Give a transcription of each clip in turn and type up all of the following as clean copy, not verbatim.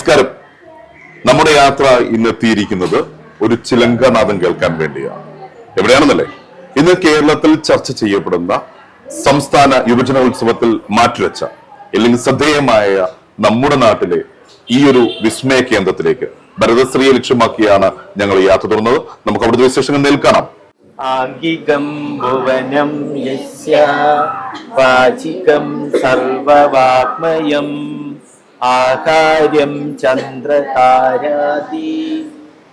നമസ്കാരം. നമ്മുടെ യാത്ര ഇന്നെത്തിയിരിക്കുന്നത് ഒരു ചിലങ്കനാഥം കേൾക്കാൻ വേണ്ടിയാണ്. എവിടെയാണെന്നല്ലേ? ഇന്ന് കേരളത്തിൽ ചർച്ച ചെയ്യപ്പെടുന്ന സംസ്ഥാന യുവജനോത്സവത്തിൽ മാറ്റിവെച്ച അല്ലെങ്കിൽ ശ്രദ്ധേയമായ നമ്മുടെ നാട്ടിലെ ഈ ഒരു വിസ്മയ കേന്ദ്രത്തിലേക്ക് ഭരതശ്രീയെ ലക്ഷ്യമാക്കിയാണ് ഞങ്ങൾ യാത്ര തുടർന്നത്. നമുക്ക് അവിടുത്തെ വിശേഷങ്ങൾ നേൽക്കാണാം. ആംഗികം ഭുവനം യസ്യ വാചികം സർവവാഗ്മയം ആകാര്യം ചന്ദ്രതാരാതി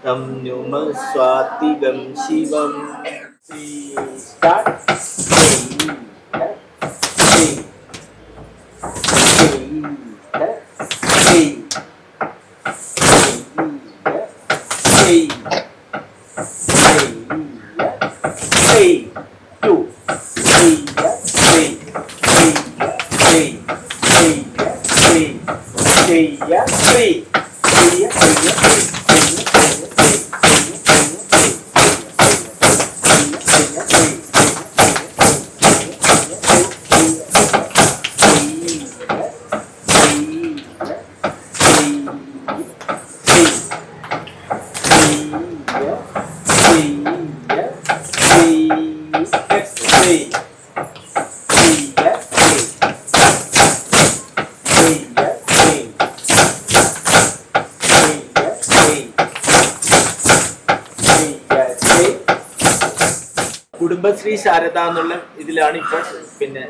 തം നുമസ്വാതികം ശിവം. കുടുംബശ്രീ ശാരദ എന്നുള്ള ഇതിലാണ് ഇപ്പൊ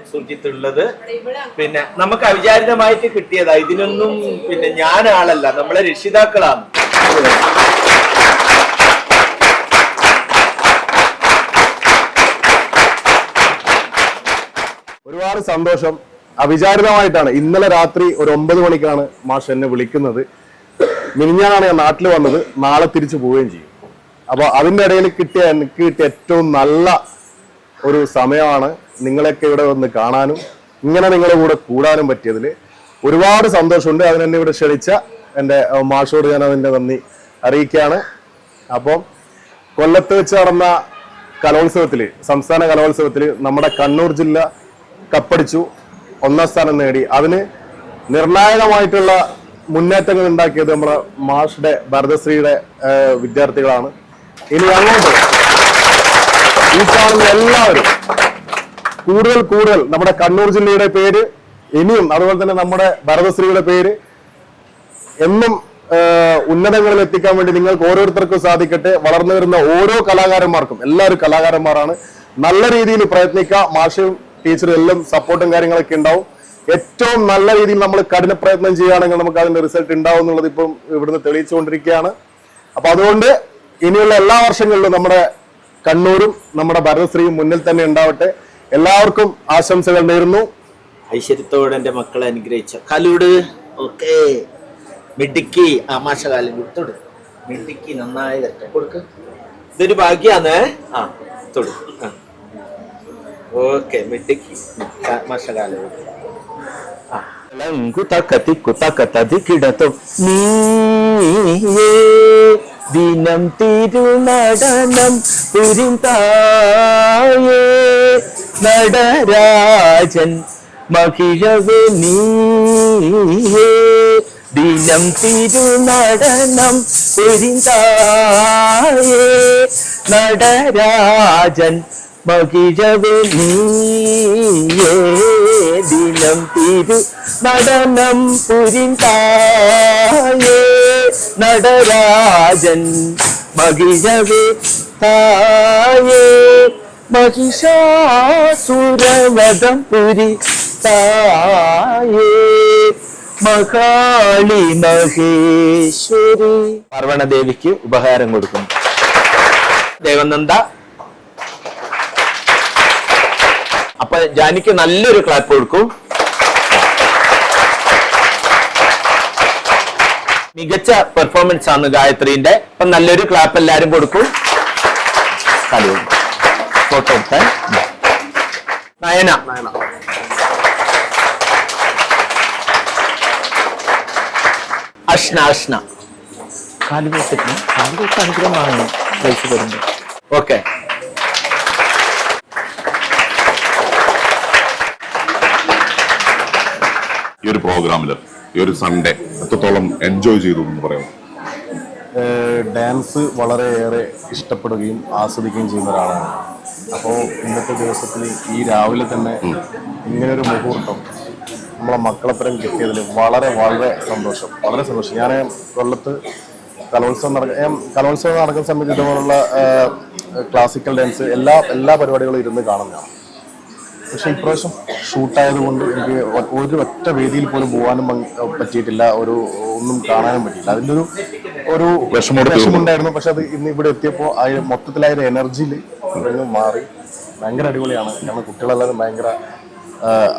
സുജിത്ത് ഉള്ളത്. നമുക്ക് അവിചാരിതമായിട്ട് കിട്ടിയതാ. ഇതിനൊന്നും ഞാൻ ആളല്ല, നമ്മളെ രക്ഷിതാക്കളാണ്. ഒരുപാട് സന്തോഷം. അവിചാരിതമായിട്ടാണ് ഇന്നലെ രാത്രി ഒരു 9 മണിക്കാണ് മാഷ് എന്നെ വിളിക്കുന്നത്. മിനിഞ്ഞാണ് ഞാൻ നാട്ടിൽ വന്നത്, നാളെ തിരിച്ചു പോവുകയും ചെയ്യും. അപ്പൊ അതിന്റെ ഇടയിൽ എനിക്ക് കിട്ടിയ ഏറ്റവും നല്ല ഒരു സമയമാണ് നിങ്ങളെയൊക്കെ ഇവിടെ വന്ന് കാണാനും ഇങ്ങനെ നിങ്ങളുടെ കൂടെ കൂടാനും പറ്റിയതിൽ ഒരുപാട് സന്തോഷമുണ്ട്. അതിനെന്നെ ഇവിടെ ക്ഷണിച്ച എൻ്റെ മാഷോട് ഞാൻ അതിൻ്റെ നന്ദി അറിയിക്കുകയാണ്. അപ്പം കൊല്ലത്ത് വെച്ച് നടന്ന കലോത്സവത്തിൽ, സംസ്ഥാന കലോത്സവത്തിൽ നമ്മുടെ കണ്ണൂർ ജില്ല കപ്പടിച്ചു, 1ാം സ്ഥാനം നേടി. അതിന് നിർണായകമായിട്ടുള്ള മുന്നേറ്റങ്ങൾ ഉണ്ടാക്കിയത് നമ്മുടെ മാഷുടെ ഭരതശ്രീയുടെ വിദ്യാർത്ഥികളാണ്. ഇനി അങ്ങോട്ട് ഈ കാണുന്ന എല്ലാവരും കൂടുതൽ നമ്മുടെ കണ്ണൂർ ജില്ലയുടെ പേര് ഇനിയും, അതുപോലെ തന്നെ നമ്മുടെ ഭരതശ്രീയുടെ പേര് എന്നും ഉന്നതങ്ങളിൽ എത്തിക്കാൻ വേണ്ടി നിങ്ങൾക്ക് ഓരോരുത്തർക്കും സാധിക്കട്ടെ. വളർന്നു വരുന്ന ഓരോ കലാകാരന്മാർക്കും, എല്ലാവരും കലാകാരന്മാരാണ്, നല്ല രീതിയിൽ പ്രയത്നിക്കുക. മാഷും ടീച്ചറും എല്ലാം സപ്പോർട്ടും കാര്യങ്ങളൊക്കെ ഉണ്ടാവും. ഏറ്റവും നല്ല രീതിയിൽ നമ്മൾ കഠിന പ്രയത്നം ചെയ്യുകയാണെങ്കിൽ നമുക്ക് അതിന്റെ റിസൾട്ട് ഉണ്ടാവും എന്നുള്ളത് ഇപ്പം ഇവിടുന്ന് തെളിയിച്ചുകൊണ്ടിരിക്കുകയാണ്. അപ്പൊ അതുകൊണ്ട് ഇനിയുള്ള എല്ലാ വർഷങ്ങളിലും നമ്മുടെ കണ്ണൂരും നമ്മുടെ ഭരതശ്രീയും മുന്നിൽ തന്നെ ഉണ്ടാവട്ടെ. എല്ലാവർക്കും ആശംസകൾ നേരുന്നു. ഐശ്വര്യത്തോടെ എന്റെ മക്കളെ അനുഗ്രഹിച്ച കലൂട്. ഓക്കെ, മിടുക്കി. ആമാശ കാലം കൊടുത്തോട്, മിടുക്കി നന്നായി വരട്ടെ. കൊടുക്ക്, ഇതൊരു ഭാഗ്യാന്ന്. തൊടു. ഓക്കെ, മിടുക്കി. ആമാശകാലം കിടത്തും നീ ദിനം തിരുനടനം പുരിന്തായേ നടരാജൻ മഹിഴവേ നീയേ ദിനം തിരുനടനം പുരിന്തായേ നടരാജൻ മഹിഴവേ നീയേ ദിനം തിരു നടനം പുരിന്തായേ നടരാജൻ മഹിഴവേ തായേ മഹിഷാസുരവദം പുരി തായേ മഹാളി മഹേശ്വരി. പാർവണദേവിക്ക് ഉപഹാരം കൊടുക്കുന്നു. ദേവനന്ദ. അപ്പൊ ജാനിക്ക് നല്ലൊരു ക്ലാപ്പ് കൊടുക്കും. മികച്ച പെർഫോമൻസ് ആണ് ഗായത്രീന്റെ. അപ്പൊ നല്ലൊരു ക്ലാപ്പ് എല്ലാരും കൊടുക്കും. ഫോട്ടോ എടുത്താൽ നയന. അഷ്ന കാലുവെച്ചിട്ട് അനുഗ്രഹമാണ് പൈസ വരുന്നത്. ഓക്കെ, ഈ ഒരു പ്രോഗ്രാമിൽ ഈ ഒരു സൺഡേ എത്രത്തോളം എൻജോയ് ചെയ്തു എന്ന് പറയാം? ഡാൻസ് വളരെയേറെ ഇഷ്ടപ്പെടുകയും ആസ്വദിക്കുകയും ചെയ്യുന്ന ഒരാളാണ്. അപ്പോൾ ഇന്നത്തെ ദിവസത്തിൽ ഈ രാവിലെ തന്നെ ഇങ്ങനൊരു മുഹൂർത്തം നമ്മളെ മക്കളപ്പുറം കിട്ടിയതിൽ വളരെ വളരെ സന്തോഷം, വളരെ സന്തോഷം. ഞാൻ കൊല്ലത്ത് കലോത്സവം നടക്കുന്ന സമയത്ത് ഇതുപോലുള്ള ക്ലാസിക്കൽ ഡാൻസ് എല്ലാ പരിപാടികളും ഇരുന്ന് കാണുന്നതാണ്. പക്ഷെ ഇപ്രാവശ്യം ഷൂട്ടായതുകൊണ്ട് എനിക്ക് ഒരു ഒറ്റ വേദിയിൽ പോലും പോകാനും പറ്റിയിട്ടില്ല, ഒന്നും കാണാനും പറ്റിയില്ല. അതിൻ്റെ ഒരു വിഷമമുണ്ടായിരുന്നു. പക്ഷെ അത് ഇന്ന് ഇവിടെ എത്തിയപ്പോൾ മൊത്തത്തിലായ എനർജിയിൽ മാറി. ഭയങ്കര അടിപൊളിയാണ്. കാരണം കുട്ടികളെല്ലാവരും ഭയങ്കര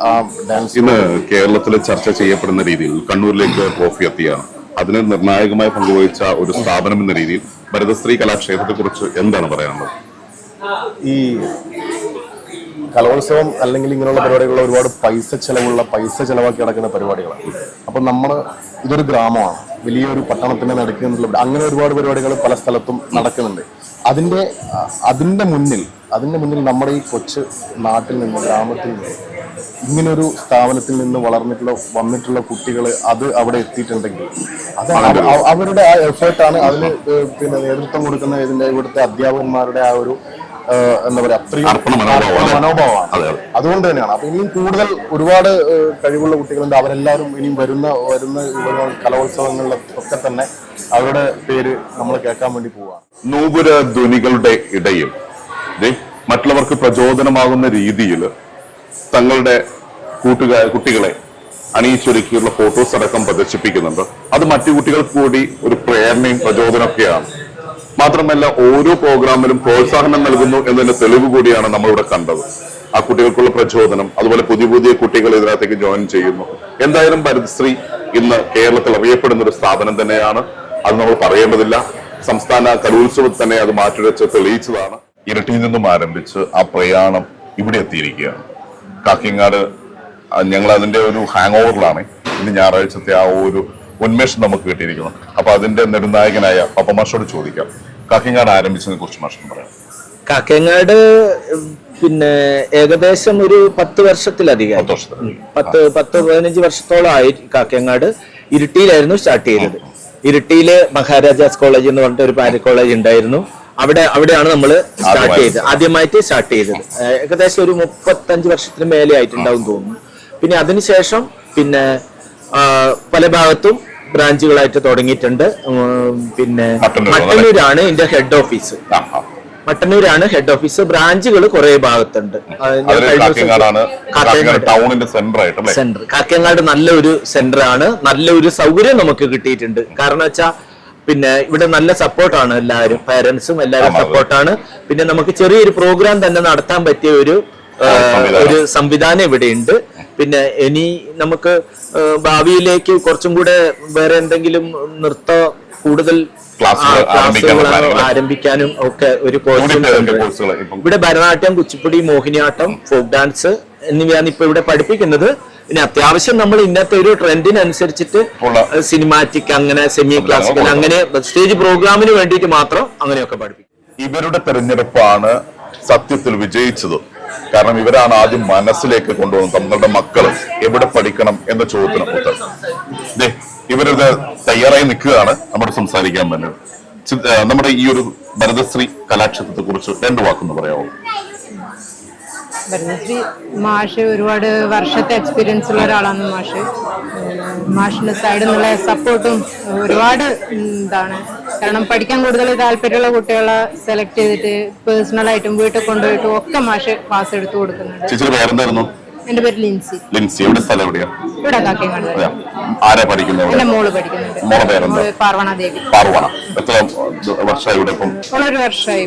ആ ഡാൻസ്. ഇന്ന് കേരളത്തിൽ ചർച്ച ചെയ്യപ്പെടുന്ന രീതിയിൽ കണ്ണൂരിലേക്ക് ട്രോഫി എത്തിയാണ്. അതിന് നിർണായകമായി പങ്കുവഹിച്ച ഒരു സ്ഥാപനം എന്ന രീതിയിൽ ഭരതശ്രീ കലാക്ഷേത്രത്തെ കുറിച്ച് എന്താണ് പറയാനുള്ളത്? ഈ കലോത്സവം അല്ലെങ്കിൽ ഇങ്ങനെയുള്ള പരിപാടികൾ ഒരുപാട് പൈസ ചെലവാക്കി നടക്കുന്ന പരിപാടികളാണ്. അപ്പം ഇതൊരു ഗ്രാമമാണ്, വലിയൊരു പട്ടണത്തിന്റെ നടുക്ക് എന്നുള്ള അങ്ങനെ ഒരുപാട് പരിപാടികൾ പല സ്ഥലത്തും നടക്കുന്നുണ്ട്. അതിന്റെ മുന്നിൽ നമ്മുടെ ഈ കൊച്ചു നാട്ടിൽ നിന്ന്, ഗ്രാമത്തിൽ നിന്ന്, ഇങ്ങനൊരു സ്ഥാപനത്തിൽ നിന്ന് വന്നിട്ടുള്ള കുട്ടികൾ അത് അവിടെ എത്തിയിട്ടുണ്ടെങ്കിൽ അത് അവരുടെ ആ എഫേർട്ടാണ്. അതിന് നേതൃത്വം കൊടുക്കുന്ന ഇവിടുത്തെ അധ്യാപകന്മാരുടെ ആ ഒരു എന്താ പറയാ, അത്രയും മനോഭാവമാണ്. അതുകൊണ്ട് തന്നെയാണ്. അപ്പൊ ഇനിയും കൂടുതൽ ഒരുപാട് കഴിവുള്ള കുട്ടികളുണ്ട്. അവരെല്ലാവരും ഇനിയും വരുന്ന കലോത്സവങ്ങളിലൊക്കെ തന്നെ അവരുടെ പേര് നമ്മൾ കേൾക്കാൻ വേണ്ടി പോവാണ്. നൂപുര ധ്വനികളുടെ ഇടയിൽ മറ്റുള്ളവർക്ക് പ്രചോദനമാകുന്ന രീതിയിൽ തങ്ങളുടെ കുട്ടികളെ അണിയിച്ചൊരുക്കിയുള്ള ഫോട്ടോസ് അടക്കം പ്രദർശിപ്പിക്കുന്നുണ്ട്. അത് മറ്റു കുട്ടികൾക്ക് കൂടി ഒരു പ്രേരണയും പ്രചോദനമൊക്കെയാണ്. മാത്രമല്ല ഓരോ പ്രോഗ്രാമിലും പ്രോത്സാഹനം നൽകുന്നു എന്നതിന്റെ തെളിവ് കൂടിയാണ് നമ്മളിവിടെ കണ്ടത്. ആ കുട്ടികൾക്കുള്ള പ്രചോദനം, അതുപോലെ പുതിയ കുട്ടികൾ ഇതിനകത്തേക്ക് ജോയിൻ ചെയ്യുന്നു. എന്തായാലും ഭരതശ്രീ ഇന്ന് കേരളത്തിൽ അറിയപ്പെടുന്ന ഒരു സ്ഥാപനം തന്നെയാണ്. അത് നമ്മൾ പറയേണ്ടതില്ല. സംസ്ഥാന കലോത്സവത്തിൽ തന്നെ അത് മാറ്റിവെച്ച് തെളിയിച്ചതാണ്. ഇരട്ടിയിൽ നിന്നും ആരംഭിച്ച് ആ പ്രയാണം ഇവിടെ എത്തിയിരിക്കുകയാണ്. കാക്കിങ്ങാട് ഞങ്ങൾ അതിന്റെ ഒരു ഹാങ് ഓവറിലാണ്. ഇന്ന് ഞായറാഴ്ചത്തെ ആ ഒരു ഉന്മേഷം നമുക്ക് കിട്ടിയിരിക്കുന്നു. അപ്പൊ അതിന്റെ നെടുനായകനായ പപ്പമാഷോട് ചോദിക്കാം, കാക്കിങ്ങാട് ആരംഭിച്ചതിനെ കുറിച്ച് മാഷ് പറയാം. കാക്കങ്ങാട് ഏകദേശം ഒരു 10 വർഷത്തിലധികം, 15 വർഷത്തോളമായി കാക്കങ്ങാട്. ഇരിട്ടിയിലായിരുന്നു സ്റ്റാർട്ട് ചെയ്തത്. ഇരിട്ടിയില് മഹാരാജാസ് കോളേജ് എന്ന് പറഞ്ഞിട്ട് ഒരു പാരി കോളേജ് ഉണ്ടായിരുന്നു. അവിടെയാണ് നമ്മൾ ആദ്യമായിട്ട് സ്റ്റാർട്ട് ചെയ്തത്. ഏകദേശം ഒരു 35 വർഷത്തിന് മേലെ ആയിട്ടുണ്ടാവും തോന്നുന്നു. പിന്നെ അതിനുശേഷം പല ഭാഗത്തും ബ്രാഞ്ചുകളായിട്ട് തുടങ്ങിയിട്ടുണ്ട്. മട്ടന്നൂരാണ് ഇതിന്റെ ഹെഡ് ഓഫീസ്. ബ്രാഞ്ചുകൾ കുറെ ഭാഗത്തുണ്ട്. സെന്റർ കാക്കങ്ങാട് നല്ലൊരു സെന്റർ ആണ്. നല്ലൊരു സൗകര്യം നമുക്ക് കിട്ടിയിട്ടുണ്ട്. കാരണം വെച്ചാൽ ഇവിടെ നല്ല സപ്പോർട്ടാണ്. എല്ലാവരും പേരൻസും എല്ലാവരും സപ്പോർട്ടാണ്. പിന്നെ നമുക്ക് ചെറിയൊരു പ്രോഗ്രാം തന്നെ നടത്താൻ പറ്റിയ ഒരു സംവിധാനം ഇവിടെയുണ്ട്. പിന്നെ ഇനി നമുക്ക് ഭാവിയിലേക്ക് കുറച്ചും കൂടെ വേറെ എന്തെങ്കിലും കൂടുതൽ ക്ലാസ്സുകൾ ആരംഭിക്കാനും ഒക്കെ ഒരു കോഴ്സ്. ഇവിടെ ഭരതനാട്യം, കുച്ചിപ്പുടി, മോഹിനിയാട്ടം, ഫോക്ക് ഡാൻസ് എന്നിവയാണ് ഇപ്പൊ ഇവിടെ പഠിപ്പിക്കുന്നത്. പിന്നെ അത്യാവശ്യം നമ്മൾ ഇന്നത്തെ ഒരു ട്രെൻഡിനനുസരിച്ചിട്ട് സിനിമാറ്റിക്, അങ്ങനെ സെമി ക്ലാസിക്കൽ, അങ്ങനെ സ്റ്റേജ് പ്രോഗ്രാമിന് വേണ്ടിയിട്ട് മാത്രം അങ്ങനെയൊക്കെ പഠിപ്പിക്കും. ഇവരുടെ തെരഞ്ഞെടുപ്പാണ് സത്യത്തിൽ വിജയിച്ചത്. കാരണം ഇവരാണ് ആദ്യം മനസ്സിലേക്ക് കൊണ്ടുവന്നത് തങ്ങളുടെ മക്കള് എവിടെ പഠിക്കണം എന്ന ചോദ്യത്തിന് ഉത്തരം. ഇവരത് തയ്യാറായി നിൽക്കുകയാണ് നമ്മുടെ സംസാരിക്കാൻ വേണ്ടി. നമ്മുടെ ഈ ഒരു ഭരതശ്രീ കലാക്ഷേത്രത്തെ കുറിച്ച് 2 വാക്കൊന്ന് പറയാമോ? ഭരതശ്രീ മാഷ് ഒരുപാട് വർഷത്തെ എക്സ്പീരിയൻസ് ഉള്ള ഒരാളാണ് മാഷിന്റെ സൈഡിൽ നിന്നുള്ള സപ്പോർട്ടും ഒരുപാട് കാരണം പഠിക്കാൻ കൂടുതൽ താല്പര്യമുള്ള കുട്ടികളെ സെലക്ട് ചെയ്തിട്ട് പേഴ്സണലായിട്ടും വീട്ടിൽ കൊണ്ടുപോയിട്ടും ഒക്കെ മാഷ് ക്ലാസ് എടുത്തു കൊടുക്കുന്നുണ്ട്. എന്റെ പേര് ലിൻസി. ഇവിടെ കാക്കങ്ങാട്. എന്റെ മോള് പഠിക്കുന്നുണ്ട്. പാർവണ ദേവി. ഒരു വർഷമായി.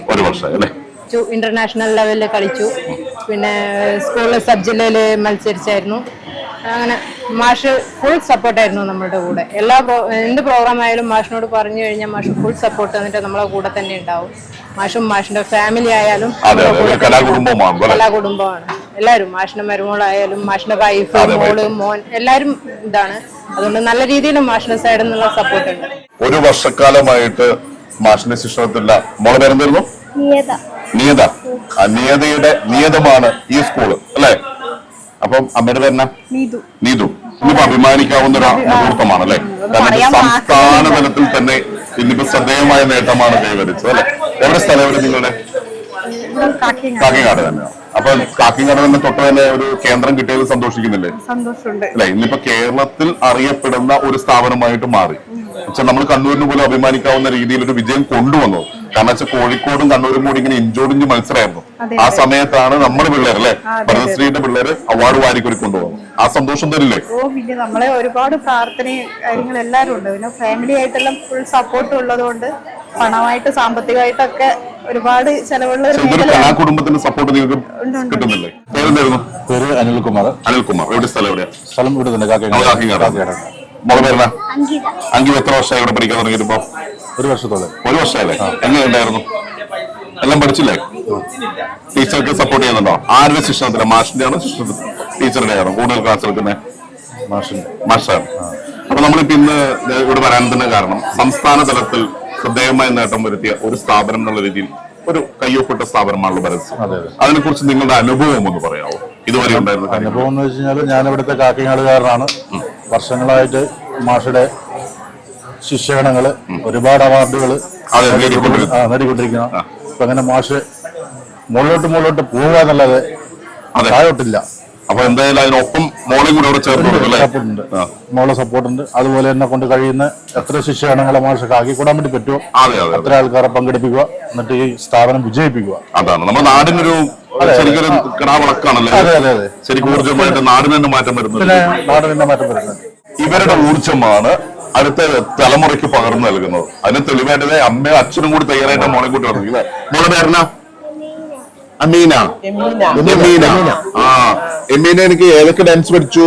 ഇന്റർനാഷണൽ ലെവലിൽ കളിച്ചു. പിന്നെ സ്കൂളിലെ സബ് ജില്ലയില് മത്സരിച്ചായിരുന്നു. അങ്ങനെ മാഷ് ഫുൾ സപ്പോർട്ടായിരുന്നു നമ്മളുടെ കൂടെ. എന്ത് പ്രോഗ്രാം ആയാലും മാഷിനോട് പറഞ്ഞു കഴിഞ്ഞാൽ മാഷ് ഫുൾ സപ്പോർട്ട് തന്നിട്ട് നമ്മളെ കൂടെ തന്നെ ഉണ്ടാവും. മാഷും മാഷിന്റെ ഫാമിലി ആയാലും കലാകുടുംബമാണ് എല്ലാവരും. മാഷിന്റെ മരുമോളായാലും മാഷിന്റെ വൈഫ്, മോള്, മോൻ എല്ലാവരും അതുകൊണ്ട് നല്ല രീതിയിൽ മാഷിന്റെ സൈഡിൽ നിന്നുള്ള സപ്പോർട്ട് ഉണ്ട്. ഒരു വർഷക്കാലമായിട്ട് മാഷിന്റെ ശിക്ഷണത്തില്ല. മോളെ പേരെന്തായിരുന്നു? നിയത. നിയതയുടെ നിയതമാണ് ഈ സ്കൂള് അല്ലെ? അപ്പം അമ്മയുടെ പേരെന്നാ? നീതു. ഇന്നിപ്പോ അഭിമാനിക്കാവുന്ന ഒരു മുഹൂർത്തമാണ് അല്ലെ? കാരണം ഇത് സംസ്ഥാന തലത്തിൽ തന്നെ ഇന്നിപ്പോ ശ്രദ്ധേയമായ നേട്ടമാണ് കൈവരിച്ചത് അല്ലെ? എവിടെ സ്ഥലം എവിടെ നിങ്ങളുടെ? കാക്കിങ്ങാട് തന്നെയാണ്. അപ്പൊ കാക്കിങ്ങാട് തന്നെ തൊട്ട് തന്നെ ഒരു കേന്ദ്രം കിട്ടിയതിൽ സന്തോഷിക്കുന്നില്ലേ? സന്തോഷമുണ്ട്. അല്ലെ? ഇന്നിപ്പോ കേരളത്തിൽ അറിയപ്പെടുന്ന ഒരു സ്ഥാപനമായിട്ട് മാറി. പക്ഷെ നമ്മൾ കണ്ണൂരിന് പോലും അഭിമാനിക്കാവുന്ന രീതിയിൽ ഒരു വിജയം കൊണ്ടുവന്നു. കാരണം വെച്ചാൽ കോഴിക്കോടും കണ്ണൂരും കൂടി ഇങ്ങനെ ഇഞ്ചോടിഞ്ച് മത്സരമായിരുന്നു. ആ സമയത്താണ് നമ്മുടെ പിള്ളേർ അല്ലെ, ഭരതശ്രീയുടെ പിള്ളേര് അവാർഡ് വാരിക്കൊരു കൊണ്ടുപോകുന്നു. ആ സന്തോഷം തരില്ലേ? ഓ പിന്നെ നമ്മളെ ഒരുപാട് പ്രാർത്ഥനയും കാര്യങ്ങൾ എല്ലാരും ഉണ്ട്. പിന്നെ ഫാമിലി ആയിട്ടെല്ലാം ഫുൾ സപ്പോർട്ട് ഉള്ളത് കൊണ്ട് പണമായിട്ട് സാമ്പത്തികമായിട്ടൊക്കെ ഒരുപാട് ചെലവുള്ള ഒരു കലാകുടുംബത്തിന്റെ സപ്പോർട്ട് നിങ്ങൾക്ക് കിട്ടുന്നില്ലേ? പേരെന്തായിരുന്നു? പേര് അനിൽകുമാർ. അനിൽകുമാർ. എവിടെ സ്ഥലം എവിടെയാ? സ്ഥലം ഇവിടെ തന്നെ കാക്കിങ്ങാട്. മോളെ പേരണ? അങ്കിത് എത്ര വർഷമായി ഇവിടെ പഠിക്കാൻ തുടങ്ങിയപ്പോ? 1 വർഷത്തോളം. 1 വർഷമല്ലേ? എങ്ങനെയുണ്ടായിരുന്നു? എല്ലാം പഠിച്ചില്ലേ? ടീച്ചർക്ക് സപ്പോർട്ട് ചെയ്യുന്നുണ്ടോ? ആരുടെ ശിക്ഷണത്തില? മാഷിന്റെ ആണോ ടീച്ചറുടെ ആണോ കൂടുതൽ ക്ലാസ് എടുക്കുന്നത്? മാഷാണ്. അപ്പൊ നമ്മളിപ്പോ ഇന്ന് ഇവിടെ വരാൻ തന്നെ കാരണം സംസ്ഥാന തലത്തിൽ ശ്രദ്ധേയമായ നേട്ടം വരുത്തിയ ഒരു സ്ഥാപനം എന്നുള്ള രീതിയിൽ ഒരു കയ്യൊപ്പിട്ട സ്ഥാപനമാണല്ലോ ഭരത്. അതിനെ കുറിച്ച് നിങ്ങളുടെ അനുഭവം ഒന്ന് പറയാമോ? ഇതുവരെ ഉണ്ടായിരുന്ന അനുഭവം എന്ന് വെച്ച് കഴിഞ്ഞാൽ ഞാൻ ഇവിടുത്തെ കാക്കിങ്ങാടുകാരനാണ്. വർഷങ്ങളായിട്ട് മാഷയുടെ ശിഷ്യഗണങ്ങള് ഒരുപാട് അവാർഡുകൾ നേടിക്കൊണ്ടിരിക്കുന്ന. അപ്പൊ അങ്ങനെ മാഷ് മുകളിലോട്ട് പോവുക എന്നുള്ളത് താഴോട്ടില്ല. അപ്പൊ എന്തായാലും അതിനൊപ്പം മോളെയും കൂടെ അവിടെ ചേർന്നുണ്ട്. മോളെ സപ്പോർട്ടുണ്ട്. അതുപോലെ എന്നെ കൊണ്ട് കഴിയുന്ന എത്ര ശിഷ്യഗണങ്ങളെ മാഷൊക്കെ ആക്കിക്കൂടാൻ വേണ്ടി പറ്റുമോ അത്ര ആൾക്കാരെ പങ്കെടുപ്പിക്കുക, എന്നിട്ട് ഈ സ്ഥാപനം വിജയിപ്പിക്കുക. അതാണ് നമ്മുടെ നാടിനൊരു ശരിക്കൊരു കിടാവളക്കാണല്ലോ. ശരിക്കും ഊർജ്ജമായിട്ട് നാടിന് തന്നെ മാറ്റം വരുന്നത്. ഇവരുടെ ഊർജ്ജമാണ് അടുത്ത തലമുറയ്ക്ക് പകർന്നു നൽകുന്നത്. അതിന് തെളിവായിട്ട് അമ്മയും അച്ഛനും കൂടി തയ്യാറായിട്ട് മോളെ കൂട്ടി വന്നിരിക്കുന്നത്. മോളെ പേരണ? അമീന. എമീന എനിക്ക് ഏതൊക്കെ ഡാൻസ് പഠിച്ചു?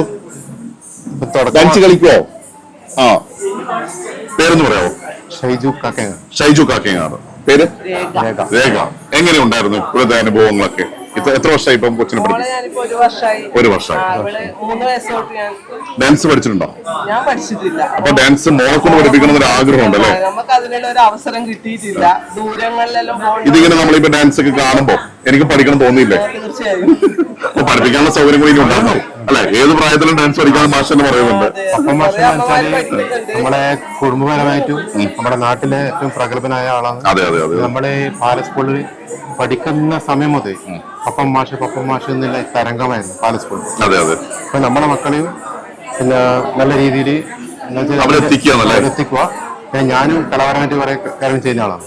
ഡാൻസ് കളിക്കുവോ? ആ, പേരെന്ന് പറയാവോ? ഷൈജു കാക്കങ്ങാട്. പേര്? രേഖ. എങ്ങനെയുണ്ടായിരുന്നു ഇപ്പോഴത്തെ അനുഭവങ്ങളൊക്കെ? എത്ര വർഷമായി ഇപ്പം കൊച്ചിനെ പഠിക്കും? 1 വർഷമായി. ഡാൻസ് പഠിച്ചിട്ടുണ്ടോ? ഞാൻ പഠിച്ചിട്ടില്ല. അപ്പൊ ഡാൻസ് മോളെ കൊണ്ട് പഠിപ്പിക്കണം ഒരു ആഗ്രഹം ഉണ്ടല്ലേ? നമുക്ക് അതിനുള്ള ഒരു അവസരം കിട്ടിയിട്ടില്ല. ദൂരങ്ങളിലെല്ലാം ഇതിങ്ങനെ നമ്മളിപ്പോ ഡാൻസ് ഒക്കെ കാണുമ്പോ എനിക്ക് പഠിക്കണം തോന്നിയില്ലേ? തീർച്ചയായും അപ്പൊ പഠിപ്പിക്കാനുള്ള സൗകര്യം കൂടി ഉണ്ടായിരുന്നു അല്ലെ? ഏത് പ്രായത്തിലും ഡാൻസ് പഠിക്കാൻ മാഷ് എന്ന് പറയുന്നുണ്ട്. നമ്മളെ കുടുംബപരമായിട്ടും നമ്മുടെ നാട്ടിലെ ഏറ്റവും പ്രഗത്ഭനായ ആളാണ്. അതെ അതെ അതെ. നമ്മുടെ പാലസ് സ്കൂളിൽ പഠിക്കുന്ന സമയം മുതൽ പപ്പൻ മാഷ് എന്നുള്ള തരംഗമായിരുന്നു പാലസ് സ്കൂളിൽ. അതെ അതെ. അപ്പൊ നമ്മുടെ മക്കളെയും പിന്നെ നല്ല രീതിയിൽ എത്തിക്കുക. ഞാനും കലാപരമായിട്ട് കുറെ കാര്യം ചെയ്യുന്ന ആളാണ്.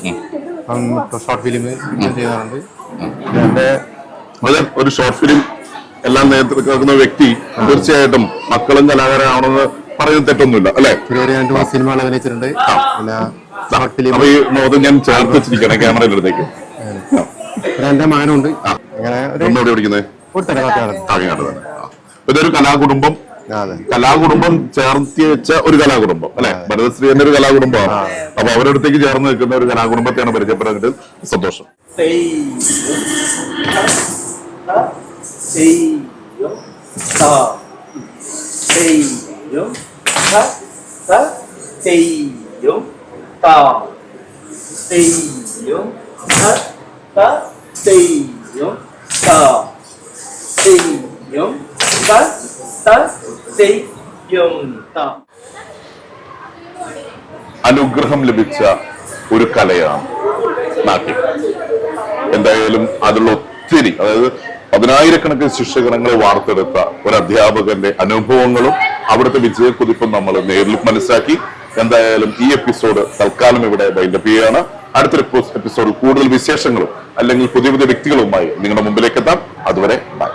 ഷോർട്ട് ഫിലിം ചെയ്യാറുണ്ട്. ഒരു ഷോർട്ട് ഫിലിം എല്ലാം നേതൃത്വം വ്യക്തി തീർച്ചയായിട്ടും മക്കളും കലാകാരനാണെന്ന് പറയുന്നത് തെറ്റൊന്നുമില്ല അല്ലെ? സിനിമകൾ അഭിനയിച്ചിട്ടുണ്ട്. പിന്നെ അപ്പൊ ഈ നോദം ഞാൻ ചേർത്ത് വെച്ചിരിക്കണേ ക്യാമറയുടെ അടുത്തേക്ക്. എന്റെ മകനുണ്ട്. ഒന്നുകൂടി പഠിക്കുന്നത് കാക്കങ്ങാട് തന്നെ. ഇതൊരു കലാകുടുംബം ചേർത്തി വെച്ച ഒരു കലാകുടുംബം അല്ലെ? ഭരതശ്രീ എന്ന ഒരു കലാകുടുംബമാണ്. അപ്പൊ അവരുടെ അടുത്തേക്ക് ചേർന്ന് നിൽക്കുന്ന ഒരു കലാകുടുംബത്തെയാണ് പരിചയപ്പെടാനായിട്ട് സന്തോഷം. അനുഗ്രഹം ലഭിച്ച ഒരു കലയാണ് നാട്യം. എന്തായാലും അതിലുള്ള ഒത്തിരി, അതായത് 10,000-കണക്കിന് ശിഷ്യഗണങ്ങളെ വാർത്തെടുത്ത ഒരു അധ്യാപകന്റെ അനുഭവങ്ങളും അവിടുത്തെ വിജയക്കുതിപ്പും നമ്മൾ നേരിൽ മനസ്സിലാക്കി. എന്തായാലും ഈ എപ്പിസോഡ് തൽക്കാലം ഇവിടെ വൈൻഡപ്പ് ചെയ്യുകയാണ്. അടുത്തൊരു എപ്പിസോഡിൽ കൂടുതൽ വിശേഷങ്ങളും അല്ലെങ്കിൽ പുതിയ പുതിയ വ്യക്തികളുമായി നിങ്ങളുടെ മുമ്പിലേക്ക് എത്താം. അതുവരെ ബൈ.